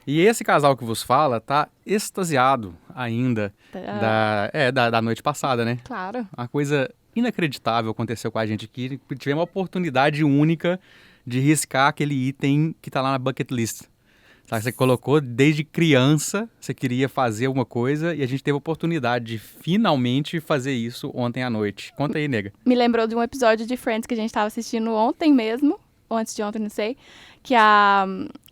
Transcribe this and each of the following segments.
E esse casal que vos fala tá extasiado ainda da noite passada, né? Claro. Uma coisa inacreditável aconteceu com a gente aqui. Tivemos uma oportunidade única de riscar aquele item que tá lá na bucket list. Sabe, você colocou desde criança, você queria fazer alguma coisa e a gente teve a oportunidade de finalmente fazer isso ontem à noite. Conta aí, nega. Me lembrou de um episódio de Friends que a gente tava assistindo ontem mesmo, ou antes de ontem, não sei, que a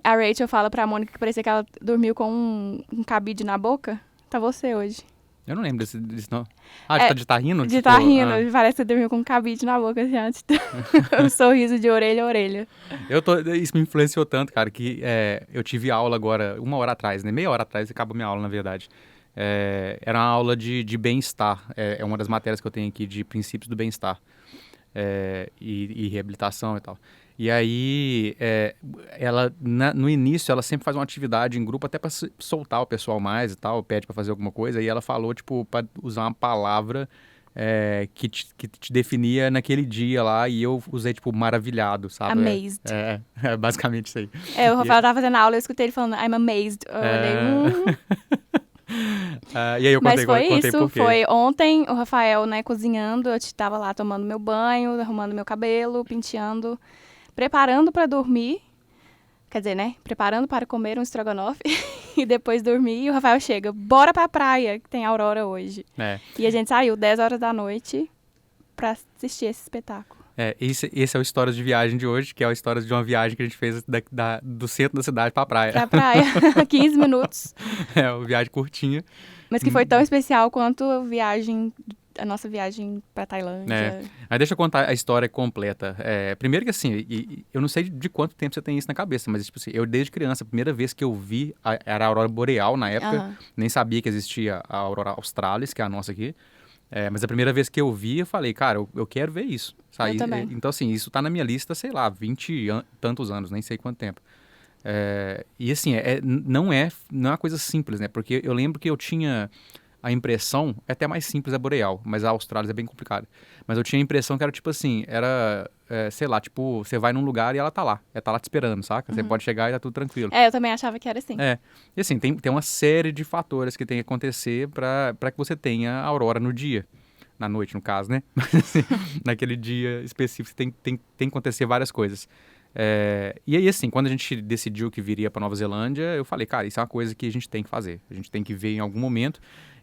Rachel fala pra Mônica que parecia que ela dormiu com um cabide na boca. Tá você hoje. Eu não lembro disso não. Ah, É, de tá rindo? de Tipo, tá rindo, parece que você dormiu com um cabide na boca, assim, antes. Um sorriso de orelha a orelha. Isso me influenciou tanto, cara, que eu tive aula agora, 1 hora atrás, né? Meia hora atrás acabou minha aula, na verdade. Era uma aula de bem-estar. É uma das matérias que eu tenho aqui de princípios do bem-estar. E reabilitação e tal. E aí, no início, ela sempre faz uma atividade em grupo, até para soltar o pessoal mais e tal, pede para fazer alguma coisa, e ela falou, tipo, para usar uma palavra que te definia naquele dia lá, e eu usei, tipo, maravilhado, sabe? Amazed. É basicamente isso aí. O Rafael tava fazendo aula, eu escutei ele falando, I'm amazed. Eu olhei, E aí eu Mas foi contei isso, por quê. foi ontem o Rafael, né, cozinhando, eu tava lá tomando meu banho, arrumando meu cabelo, penteando, preparando pra dormir, quer dizer, né, preparando para comer um estrogonofe e depois dormir, e o Rafael chega, bora pra praia, que tem aurora hoje. É. E a gente saiu 10 horas da noite pra assistir esse espetáculo. Esse é o Histórias de Viagem de hoje, que é a história de uma viagem que a gente fez do centro da cidade pra praia. Pra praia, 15 minutos, É uma viagem curtinha. mas que foi tão especial quanto a nossa viagem pra É. Tailândia. Aí deixa eu contar a história completa. Primeiro que assim, eu não sei de quanto tempo você tem isso na cabeça, mas tipo assim, eu desde criança, a primeira vez que eu vi, era a aurora boreal na época, Aham. nem sabia que existia a aurora australis, que é a nossa aqui. Mas a primeira vez que eu vi, eu falei, cara, eu quero ver isso. Eu também. Então assim, isso tá na minha lista, sei lá, 20 tantos anos, nem sei quanto tempo. E assim, não é uma coisa simples, né? Porque eu lembro que eu tinha a impressão, é até mais simples a boreal, mas a Austrália é bem complicada. Mas eu tinha a impressão que era tipo assim, sei lá, tipo, você vai num lugar e ela tá lá. Ela tá lá te esperando, saca? Você pode chegar e tá tudo tranquilo. Eu também achava que era assim. E assim, tem uma série de fatores que tem que acontecer para que você tenha a aurora no dia. Na noite, no caso, né? Mas assim, naquele dia específico tem que acontecer várias coisas. E aí, assim, quando a gente decidiu que viria para Nova Zelândia, eu falei, cara, isso é uma coisa que a gente tem que fazer. A gente tem que ver em algum momento.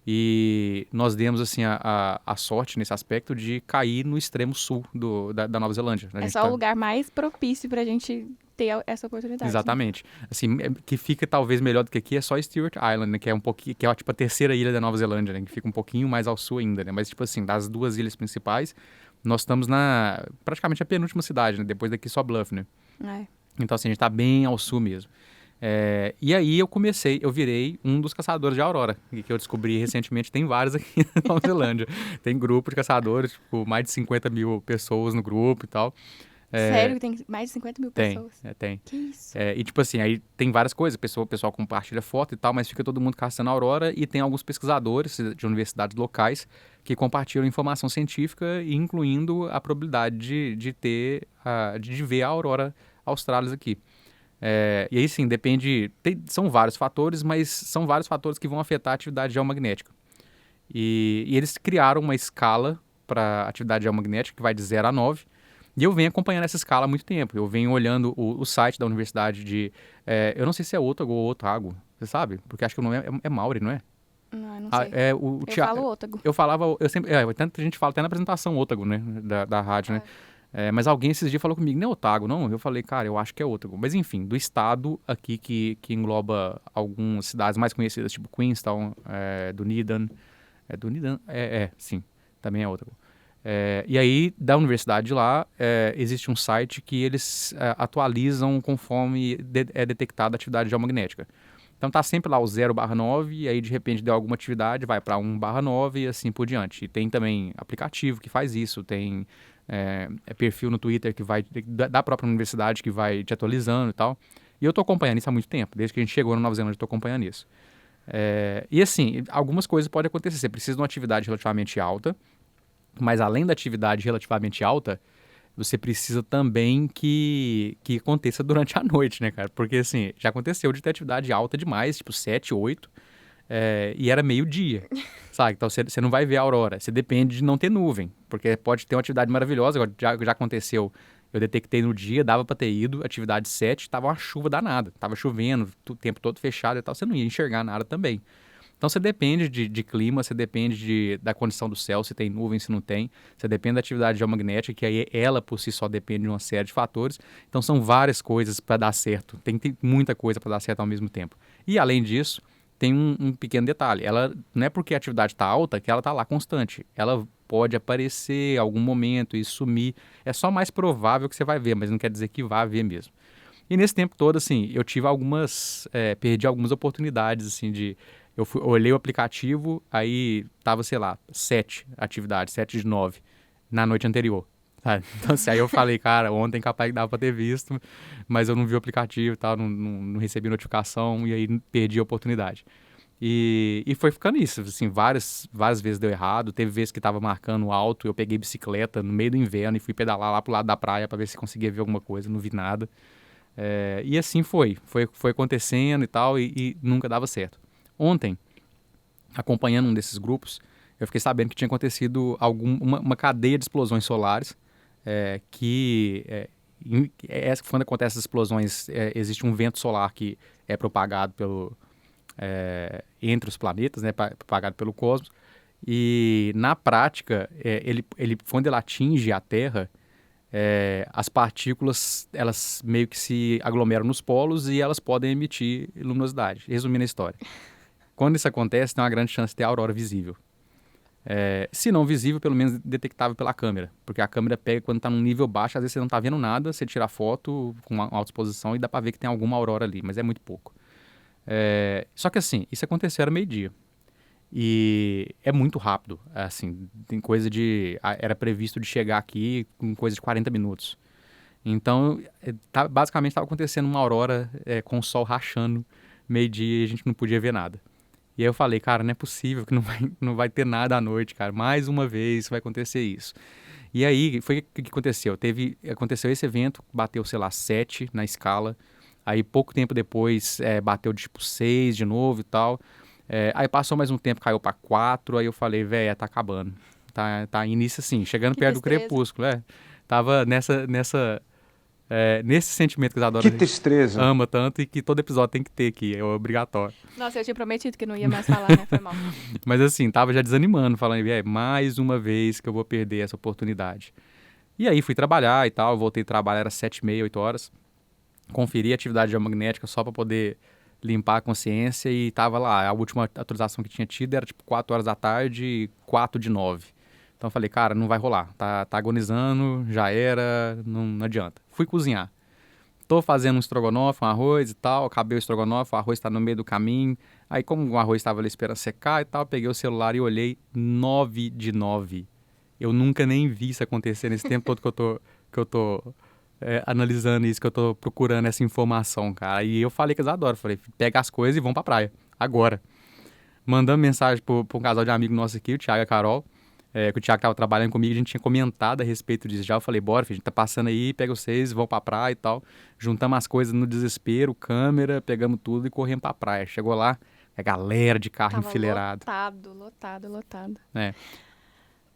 E nós demos, assim, a sorte nesse aspecto de cair no extremo sul da Nova Zelândia. A É gente só tá- o lugar mais propício pra gente ter essa oportunidade. Né? Exatamente. Assim, que fica talvez melhor do que aqui é só Stewart Island, né, que é um pouquinho, que é tipo a terceira ilha da Nova Zelândia, né, que fica um pouquinho mais ao sul ainda, né? Mas tipo assim, das duas ilhas principais, nós estamos na praticamente a penúltima cidade, né? Depois daqui só Bluff, né? É. Então assim, a gente tá bem ao sul mesmo. E aí eu virei um dos caçadores de aurora, que eu descobri recentemente, tem vários aqui na Nova Zelândia. Tem grupo de caçadores, tipo, mais de 50 mil pessoas no grupo e tal. Sério que tem mais de 50 mil Tem, pessoas? tem. Que isso? E tipo assim, aí tem várias coisas, o pessoal compartilha foto e tal, mas fica todo mundo caçando a aurora e tem alguns pesquisadores de universidades locais que compartilham informação científica, incluindo a probabilidade de ver a aurora australis aqui. E aí sim, depende, são vários fatores, mas são vários fatores que vão afetar a atividade geomagnética. E eles criaram uma escala para atividade geomagnética que vai de 0 a 9. E eu venho acompanhando essa escala há muito tempo. Eu venho olhando o site da universidade eu não sei se é Otago ou Otago, você sabe? Porque acho que o nome é Mauri, não é? Não, eu não sei. Eu falo Otago. Eu falava, eu sempre, tanta gente fala até na apresentação Otago, né, da rádio, né? Mas alguém esses dias falou comigo, não é Otago, não? Eu falei, cara, eu acho que é Otago. Mas enfim, do estado aqui que engloba algumas cidades mais conhecidas, tipo Queenstown, Dunedin. Dunedin? Sim, também é Otago. E aí, da universidade lá, existe um site que eles atualizam conforme é detectada a atividade geomagnética. Então tá sempre lá o 0/9, e aí de repente deu alguma atividade, vai para 1/9 e assim por diante. E tem também aplicativo que faz isso, tem perfil no Twitter que vai da própria universidade que vai te atualizando e tal. E eu tô acompanhando isso há muito tempo, desde que a gente chegou na Nova Zelândia eu tô acompanhando isso. E assim, algumas coisas podem acontecer, você precisa de uma atividade relativamente alta, mas além da atividade relativamente alta, você precisa também que aconteça durante a noite, né, cara? Porque, assim, já aconteceu de ter atividade alta demais, tipo 7, 8, e era meio-dia, sabe? Então você não vai ver a aurora. Você depende de não ter nuvem, porque pode ter uma atividade maravilhosa. Agora, já aconteceu, eu detectei no dia, dava pra ter ido, atividade 7, tava uma chuva danada. Tava chovendo, o tempo todo fechado e tal, você não ia enxergar nada também. Então você depende de clima, você depende da condição do céu, se tem nuvem, se não tem. Você depende da atividade geomagnética, que aí ela por si só depende de uma série de fatores. Então são várias coisas para dar certo. Tem muita coisa para dar certo ao mesmo tempo. E além disso, tem um pequeno detalhe. Ela não é porque a atividade está alta que ela está lá constante. Ela pode aparecer em algum momento e sumir. É só mais provável que você vai ver, mas não quer dizer que vá ver mesmo. E nesse tempo todo, assim, eu tive perdi algumas oportunidades, assim, olhei o aplicativo, aí tava, sei lá, 7 atividades, 7 de 9, na noite anterior, sabe? Então, assim, aí eu falei, cara, ontem capaz que dava pra ter visto, mas eu não vi o aplicativo e tal, não recebi notificação, e aí perdi a oportunidade. E foi ficando isso, assim, várias vezes deu errado, teve vezes que tava marcando alto, eu peguei bicicleta no meio do inverno e fui pedalar lá pro lado da praia pra ver se conseguia ver alguma coisa, não vi nada. E assim foi acontecendo e tal, e nunca dava certo. Ontem, acompanhando um desses grupos, eu fiquei sabendo que tinha acontecido uma cadeia de explosões solares, quando acontecem essas explosões, existe um vento solar que é propagado entre os planetas, né, propagado pelo cosmos, e na prática, quando ele atinge a Terra, as partículas, elas meio que se aglomeram nos polos e elas podem emitir luminosidade. Resumindo a história. Quando isso acontece, tem uma grande chance de ter aurora visível. Se não visível, pelo menos detectável pela câmera. Porque a câmera pega quando está num nível baixo, às vezes você não está vendo nada, você tira a foto com uma alta exposição e dá para ver que tem alguma aurora ali, mas é muito pouco. Só que assim, isso aconteceu era meio-dia. E é muito rápido, assim, tem coisa era previsto de chegar aqui com coisa de 40 minutos. Então, basicamente estava acontecendo uma aurora com o sol rachando, meio-dia, e a gente não podia ver nada. E aí eu falei, cara, não é possível que não vai ter nada à noite, cara. Mais uma vez vai acontecer isso. E aí, foi o que aconteceu? Aconteceu esse evento, bateu, sei lá, 7 na escala. Aí, pouco tempo depois, bateu tipo 6 de novo e tal. Aí passou mais um tempo, caiu para 4. Aí eu falei, velho, tá acabando. Tá início assim, chegando Que perto do tristeza. crepúsculo, Tava nesse sentimento que a Isadora Que tristeza. ama tanto e que todo episódio tem que ter aqui, é obrigatório. Nossa, eu tinha prometido que não ia mais falar, né? Foi mal. Mas assim, tava já desanimando, falando, mais uma vez que eu vou perder essa oportunidade. E aí fui trabalhar e tal, voltei a trabalhar, era 7h30, 8 horas. Conferi a atividade geomagnética só para poder limpar a consciência e tava lá, a última atualização que tinha tido era tipo 4 horas da tarde, 4 de 9. Então eu falei, cara, não vai rolar, tá agonizando, já era, não adianta. Fui cozinhar. Tô fazendo um estrogonofe, um arroz e tal, acabei o estrogonofe, o arroz tá no meio do caminho. Aí como o arroz estava ali esperando secar e tal, peguei o celular e olhei 9 de 9. Eu nunca nem vi isso acontecer nesse tempo todo que eu tô analisando isso, que eu tô procurando essa informação, cara. E eu falei com a Isadora, falei, pega as coisas e vamos pra praia, agora. Mandando mensagem pra um casal de amigos nossos aqui, o Thiago e a Carol, que o Thiago tava trabalhando comigo, a gente tinha comentado a respeito disso já. Eu falei, bora, filho, a gente tá passando aí, pega vocês, vão pra praia e tal. Juntamos as coisas no desespero, câmera, pegamos tudo e corremos pra praia. Chegou lá, a galera de carro Tava enfileirado. lotado. É.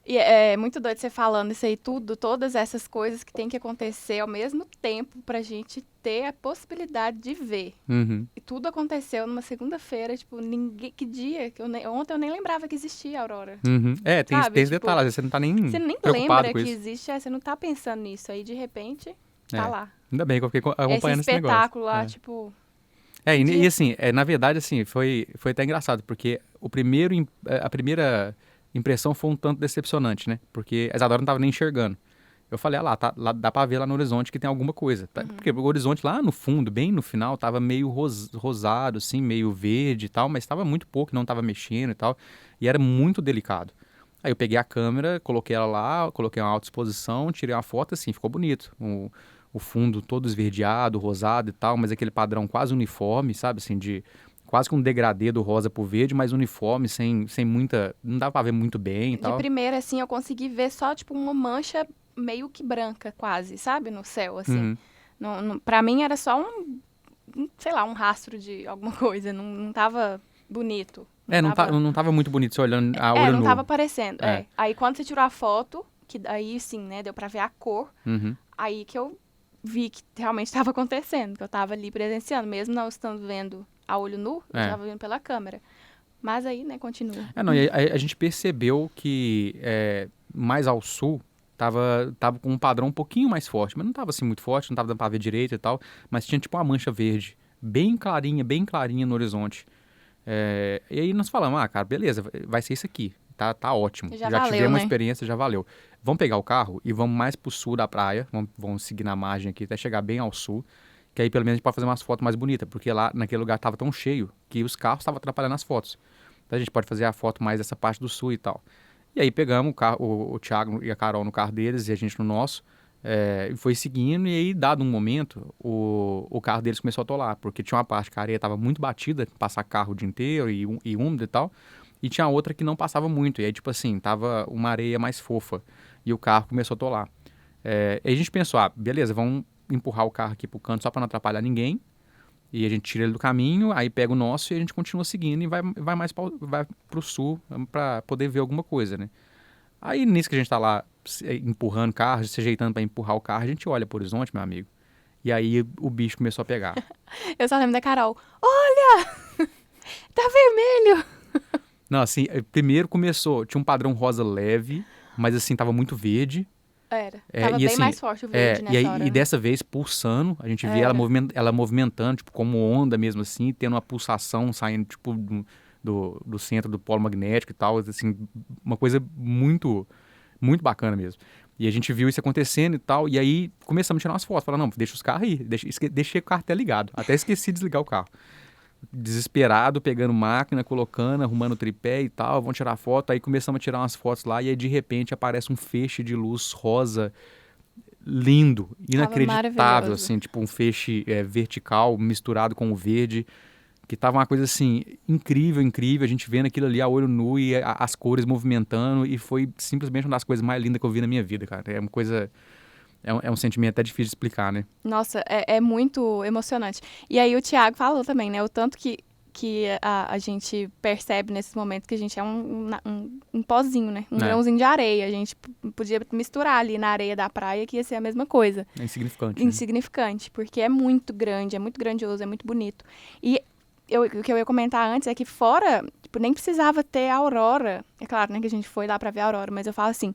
E é muito doido você falando isso aí tudo, todas essas coisas que tem que acontecer ao mesmo tempo pra gente ter a possibilidade de ver. Uhum. E tudo aconteceu numa segunda-feira, tipo, que dia? Ontem eu nem lembrava que existia a aurora. Uhum. Tem Sabe, esse tipo, detalhe, às vezes você não tá nem Você nem preocupado lembra com que isso. existe, você não tá pensando nisso. Aí, de repente, tá lá. Ainda bem que eu fiquei acompanhando Esse esse negócio. espetáculo lá, tipo... E assim, na verdade, assim, foi até engraçado, porque a primeira impressão foi um tanto decepcionante, né? Porque a Isadora não tava nem enxergando. Eu falei, lá, lá, dá pra ver lá no horizonte que tem alguma coisa. Porque o horizonte lá no fundo, bem no final, tava meio rosado, assim, meio verde e tal, mas tava muito pouco, não tava mexendo e tal. E era muito delicado. Aí eu peguei a câmera, coloquei ela lá, coloquei uma alta exposição, tirei uma foto, assim, ficou bonito. O fundo todo esverdeado, rosado e tal, mas aquele padrão quase uniforme, sabe, assim, quase que um degradê do rosa pro verde, mas uniforme, sem muita... Não dava pra ver muito bem e tal. De primeira, assim, eu consegui ver só, tipo, uma mancha meio que branca, quase, sabe? No céu, assim. Uhum. Pra mim era só sei lá, um rastro de alguma coisa. Não tava bonito. Não tava muito bonito você olhando a olho Não nu. tava aparecendo. É. Aí quando você tirou a foto, que aí sim, né, deu pra ver a cor, Uhum. aí que eu vi que realmente estava acontecendo, que eu tava ali presenciando, mesmo não estando vendo a olho nu, eu tava vendo pela câmera. Mas aí, né, continua. Não, e a gente percebeu que mais ao sul tava com um padrão um pouquinho mais forte, mas não tava assim muito forte, não tava dando pra ver direito e tal, mas tinha tipo uma mancha verde, bem clarinha no horizonte. E aí nós falamos, cara, beleza, vai ser isso aqui, tá ótimo. Já Já valeu, tivemos uma né? experiência, já valeu. Vamos pegar o carro e vamos mais pro sul da praia, vamos seguir na margem aqui até chegar bem ao sul, que aí pelo menos a gente pode fazer umas fotos mais bonitas, porque lá naquele lugar tava tão cheio que os carros estavam atrapalhando as fotos. Então a gente pode fazer a foto mais dessa parte do sul e tal. E aí pegamos o Thiago e a Carol no carro deles e a gente no nosso, e foi seguindo, e aí, dado um momento, o carro deles começou a atolar, porque tinha uma parte que a areia estava muito batida, passar carro o dia inteiro e úmido e tal, e tinha outra que não passava muito, e aí, tipo assim, tava uma areia mais fofa, e o carro começou a atolar. E a gente pensou, beleza, vamos empurrar o carro aqui pro canto só para não atrapalhar ninguém, e a gente tira ele do caminho, aí pega o nosso e a gente continua seguindo e vai mais vai pro sul para poder ver alguma coisa, né? Aí nisso que a gente tá lá empurrando o carro, se ajeitando para empurrar o carro, a gente olha pro horizonte, meu amigo. E aí o bicho começou a pegar. Eu só lembro da Carol. Olha! Tá vermelho! Não, assim, primeiro começou, tinha um padrão rosa leve, mas assim, tava muito verde. Era. Tava E bem assim, mais forte o verde nessa hora. e dessa vez pulsando, a gente vê Era. ela movimentando, tipo, como onda mesmo assim, tendo uma pulsação saindo, tipo, do centro do polo magnético e tal, assim, uma coisa muito, muito bacana mesmo. E a gente viu isso acontecendo e tal, e aí começamos a tirar umas fotos, falando, não, deixa os carros aí, deixei o carro até ligado, até esqueci de desligar o carro. Desesperado, pegando máquina, colocando, arrumando o tripé e tal, vão tirar foto, aí começamos a tirar umas fotos lá, e aí de repente aparece um feixe de luz rosa, lindo, inacreditável, maravilhoso. assim, tipo um feixe vertical misturado com o verde, que tava uma coisa assim, incrível, a gente vendo aquilo ali a olho nu e as cores movimentando, e foi simplesmente uma das coisas mais lindas que eu vi na minha vida, cara. É uma coisa, é um sentimento até difícil de explicar, né? Nossa, é muito emocionante. E aí o Thiago falou também, né? O tanto que a gente percebe nesses momentos que a gente é um pozinho, né? Um grãozinho de areia. A gente podia misturar ali na areia da praia que ia ser a mesma coisa. É insignificante. Né? Insignificante, porque é muito grande, é muito grandioso, é muito bonito. E o que eu ia comentar antes é que fora, tipo, nem precisava ter a aurora. É claro, né, que a gente foi lá pra ver a aurora, mas eu falo assim,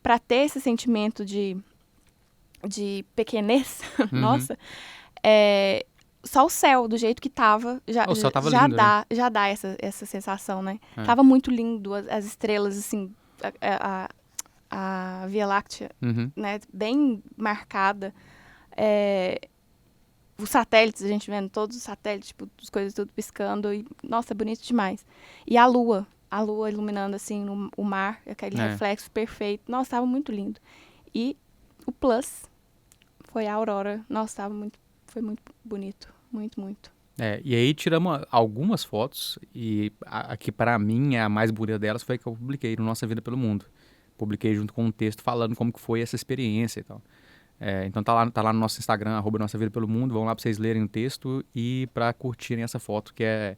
pra ter esse sentimento de pequenez, nossa, só o céu, do jeito que tava, O céu tava já lindo, dá, já dá essa sensação, né? Tava muito lindo, as estrelas, assim, a Via Láctea, né, bem marcada. Os satélites, a gente vendo todos os satélites, tipo, as coisas tudo piscando, e, nossa, bonito demais. E a lua iluminando, assim, o mar, aquele reflexo perfeito. Nossa, tava muito lindo. E o plus foi a aurora. Nossa, foi muito bonito. Muito, muito. E aí tiramos algumas fotos, e a que para mim é a mais bonita delas foi a que eu publiquei no Nossa Vida pelo Mundo. Publiquei junto com um texto falando como que foi essa experiência e tal. Então tá lá no nosso Instagram, @Nossa Vida pelo Mundo, vão lá para vocês lerem o texto e para curtirem essa foto, que é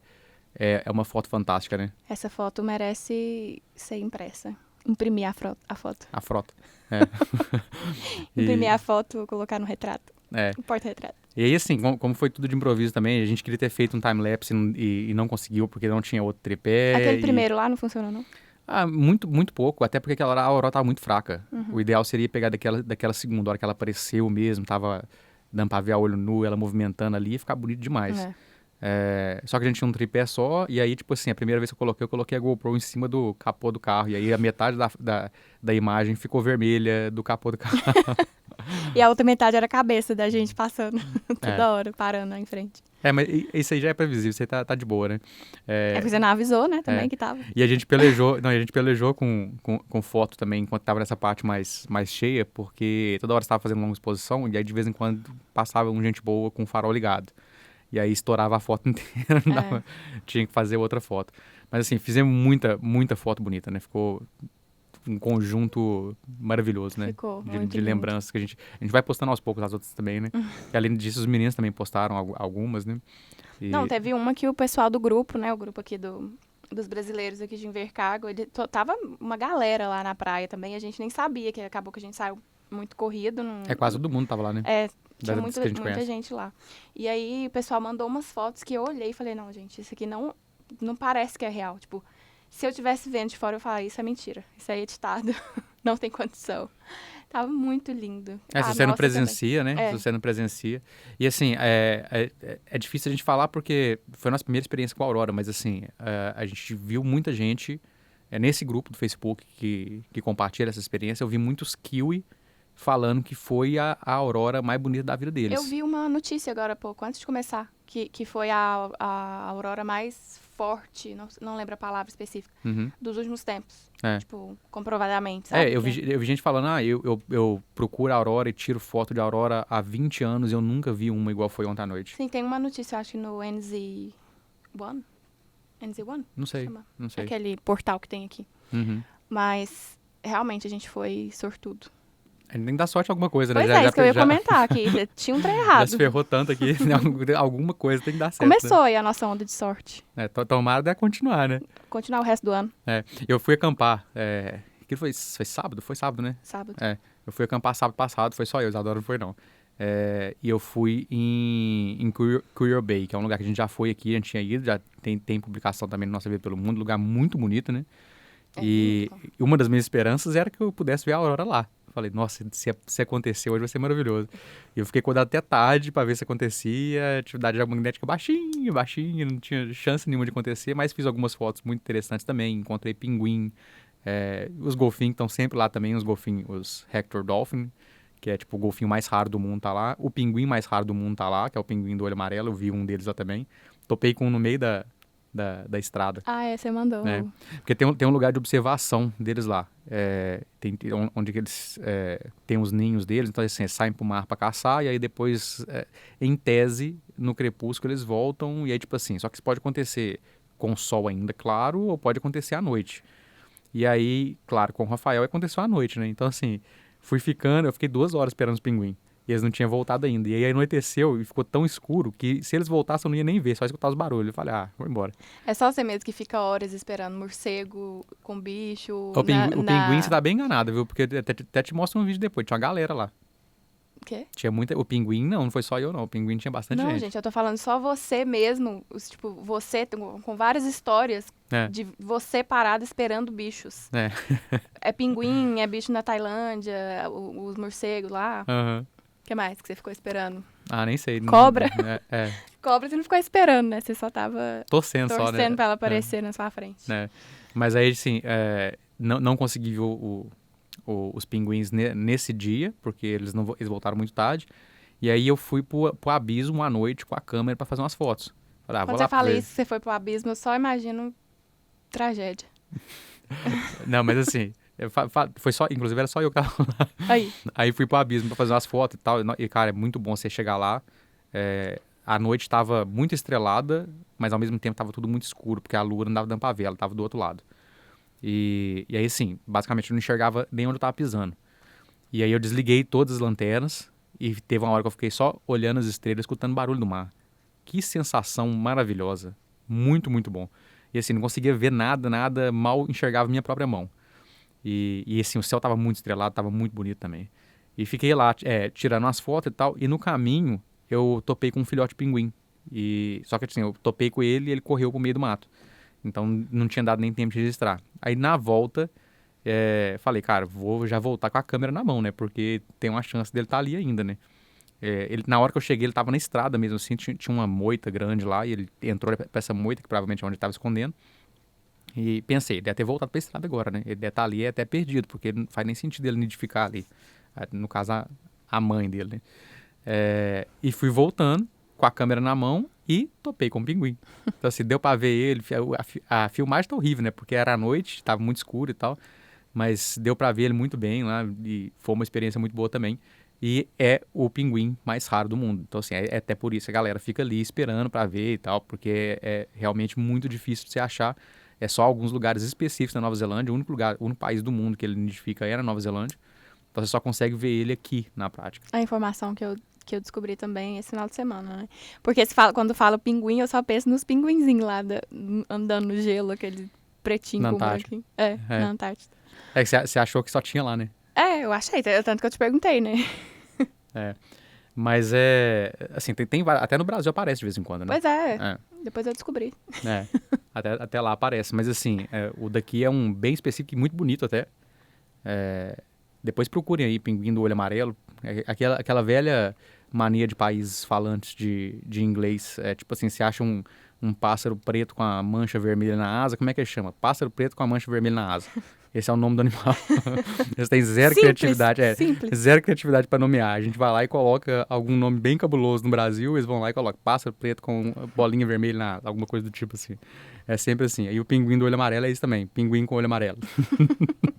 uma foto fantástica, né? Essa foto merece ser impressa. Imprimir a foto. A frota. Imprimir a foto, colocar no retrato. No porta-retrato. E aí, assim, como foi tudo de improviso também, a gente queria ter feito um time-lapse e não conseguiu, porque não tinha outro tripé. Aquele primeiro lá não funcionou, não? Muito, muito pouco, até porque aquela hora a aurora tava muito fraca. O ideal seria pegar daquela segunda hora que ela apareceu mesmo, tava dando pra ver a olho nu, ela movimentando ali, e ficar bonito demais. Só que a gente tinha um tripé só, e aí, tipo assim, a primeira vez que eu coloquei a GoPro em cima do capô do carro, e aí a metade da imagem ficou vermelha do capô do carro. E a outra metade era a cabeça da gente passando toda hora, parando lá em frente. Mas isso aí já é previsível, isso aí tá de boa, né? Porque você não avisou, né, também que tava. E a gente pelejou com foto também, enquanto tava nessa parte mais cheia, porque toda hora você tava fazendo longa exposição, e aí de vez em quando passava um gente boa com o farol ligado. E aí estourava a foto inteira, tinha que fazer outra foto. Mas assim, fizemos muita, muita foto bonita, né? Ficou um conjunto maravilhoso, né? Ficou De muito lindo. lembranças que a gente vai postando aos poucos as outras também, né? E além disso, os meninos também postaram algumas, né? E- Não, teve uma que o pessoal do grupo, né? O grupo aqui dos brasileiros aqui de Invercargill, tava uma galera lá na praia também. A gente nem sabia, que acabou que a gente saiu muito corrido. quase todo mundo tava lá, né? Tinha Das que a gente muita conhece. gente lá. E aí o pessoal mandou umas fotos que eu olhei e falei, não, gente, isso aqui não parece que é real. Tipo, se eu tivesse vendo de fora, eu falaria, isso é mentira. Isso aí é editado. Não tem condição. Tava muito lindo. Se A você não nossa presencia, né? também. Se você não presencia. E assim, é difícil a gente falar porque foi a nossa primeira experiência com a Aurora, mas assim, a gente viu muita gente nesse grupo do Facebook que compartilha essa experiência. Eu vi muitos kiwi falando que foi a Aurora mais bonita da vida deles. Eu vi uma notícia agora há pouco, antes de começar, que foi a aurora mais forte, não lembro a palavra específica, Uhum. dos últimos tempos. É. Tipo, comprovadamente, sabe? Eu vi gente falando, eu procuro a Aurora e tiro foto de Aurora há 20 anos e eu nunca vi uma igual foi ontem à noite. Sim, tem uma notícia, eu acho que no NZ1. NZ1? Não sei, Chama. não sei. Aquele portal que tem aqui. Uhum. Mas, realmente, a gente foi sortudo. Nem dá sorte em alguma coisa, né? Pois é, isso que eu ia comentar aqui. Tinha um trem Já errado. se ferrou tanto aqui, alguma coisa tem que dar certo. Começou aí a nossa onda de sorte. Né? Tomara de continuar, né? Continuar o resto do ano, Eu fui acampar. Aquilo foi sábado? Foi sábado, né? sábado. Eu fui acampar sábado passado, foi só eu, Isadora não foi não. E eu fui em Curio Bay, que é um lugar que a gente já foi aqui, a gente tinha ido, já tem publicação também no Nossa Vida pelo Mundo, lugar muito bonito, né? E uma das minhas esperanças era que eu pudesse ver a aurora lá. Falei, nossa, se acontecer hoje vai ser maravilhoso. E eu fiquei acordado até tarde pra ver se acontecia. A atividade magnética baixinha, não tinha chance nenhuma de acontecer, mas fiz algumas fotos muito interessantes também. Encontrei pinguim, os golfinhos estão sempre lá também, os Hector Dolphin, que é tipo o golfinho mais raro do mundo tá lá. O pinguim mais raro do mundo tá lá, que é o pinguim do olho amarelo, eu vi um deles lá também. Topei com um no meio da estrada. Você mandou. Porque tem um lugar de observação deles lá. Onde eles tem os ninhos deles, então assim, eles saem pro mar para caçar, e aí depois, em tese, no crepúsculo eles voltam, e aí tipo assim, só que isso pode acontecer com o sol ainda claro, ou pode acontecer à noite. E aí, claro, com o Rafael aconteceu à noite, né? Então assim, eu fiquei 2 horas esperando os pinguins. E eles não tinham voltado ainda. E aí anoiteceu e ficou tão escuro que se eles voltassem eu não ia nem ver, só escutar os barulhos. Eu falei, vou embora. É só você mesmo que fica horas esperando morcego com bicho. O pinguim você tá bem enganado, viu? Porque até te mostra um vídeo depois, tinha uma galera lá. O quê? Tinha muita. O pinguim não foi só eu, não. O pinguim tinha bastante Não, gente. gente, eu tô falando só você mesmo. Tipo, você com várias histórias de você parado esperando bichos. É pinguim, é bicho na Tailândia, os morcegos lá. Uhum. O que mais que você ficou esperando? Nem sei. Cobra? Cobra você não ficou esperando, né? Você só tava torcendo só, né? pra ela aparecer na sua frente. Mas aí, assim, não consegui ver os pinguins nesse dia, porque eles voltaram muito tarde. E aí eu fui pro abismo à noite com a câmera pra fazer umas fotos. Falei, Quando você fala isso, você foi pro abismo, eu só imagino tragédia. Não, mas assim, foi só, inclusive era só eu que tava lá. Aí fui pro abismo pra fazer umas fotos e tal. E, cara, é muito bom você chegar lá. A noite tava muito estrelada, mas ao mesmo tempo tava tudo muito escuro, porque a lua não dava dando pra ver, ela tava do outro lado. E aí, assim, basicamente eu não enxergava nem onde eu tava pisando. E aí eu desliguei todas as lanternas e teve uma hora que eu fiquei só olhando as estrelas, escutando barulho do mar. Que sensação maravilhosa. Muito, muito bom. E assim, não conseguia ver nada, mal enxergava minha própria mão. E assim, o céu tava muito estrelado, tava muito bonito também. E fiquei lá, tirando umas fotos e tal, e no caminho eu topei com um filhote de pinguim. Só que assim, eu topei com ele e ele correu pro meio do mato. Então não tinha dado nem tempo de registrar. Aí na volta, falei, cara, vou já voltar com a câmera na mão, né? Porque tem uma chance dele estar ali ainda, né? Na hora que eu cheguei, ele tava na estrada mesmo, assim, tinha uma moita grande lá, e ele entrou pra essa moita, que provavelmente é onde ele tava escondendo. E pensei, ele deve ter voltado pra estrada agora, né? Ele deve estar ali até perdido, porque não faz nem sentido ele nidificar ali. No caso, a mãe dele, né? E fui voltando com a câmera na mão e topei com o pinguim. Então, assim, deu pra ver ele. A filmagem tá horrível, né? Porque era à noite, tava muito escuro e tal. Mas deu pra ver ele muito bem lá e foi uma experiência muito boa também. E é o pinguim mais raro do mundo. Então, assim, até por isso a galera fica ali esperando pra ver e tal, porque é realmente muito difícil de se achar. É só alguns lugares específicos na Nova Zelândia. O único país do mundo que ele nidifica é na Nova Zelândia. Então você só consegue ver ele aqui na prática. A informação que eu descobri também esse final de semana, né? Porque quando fala pinguim, eu só penso nos pinguinzinhos lá andando no gelo, aquele pretinho Na com Antártica. branquinho. Na Antártida. É que você achou que só tinha lá, né? Eu achei, tanto que eu te perguntei, né? Mas assim, até no Brasil aparece de vez em quando, né? Pois é. Depois eu descobri. Até lá aparece. Mas assim, o daqui é um bem específico e muito bonito até. Depois procurem aí, pinguim do olho amarelo. Aquela velha mania de países falantes de inglês. Tipo assim, você acha um pássaro preto com a mancha vermelha na asa, como é que ele chama? Pássaro preto com a mancha vermelha na asa. Esse é o nome do animal. Eles têm zero criatividade. Simples. Zero criatividade para nomear. A gente vai lá e coloca algum nome bem cabuloso no Brasil, eles vão lá e colocam pássaro preto com bolinha vermelha na asa, alguma coisa do tipo assim. É sempre assim. E o pinguim do olho amarelo é isso também, pinguim com olho amarelo.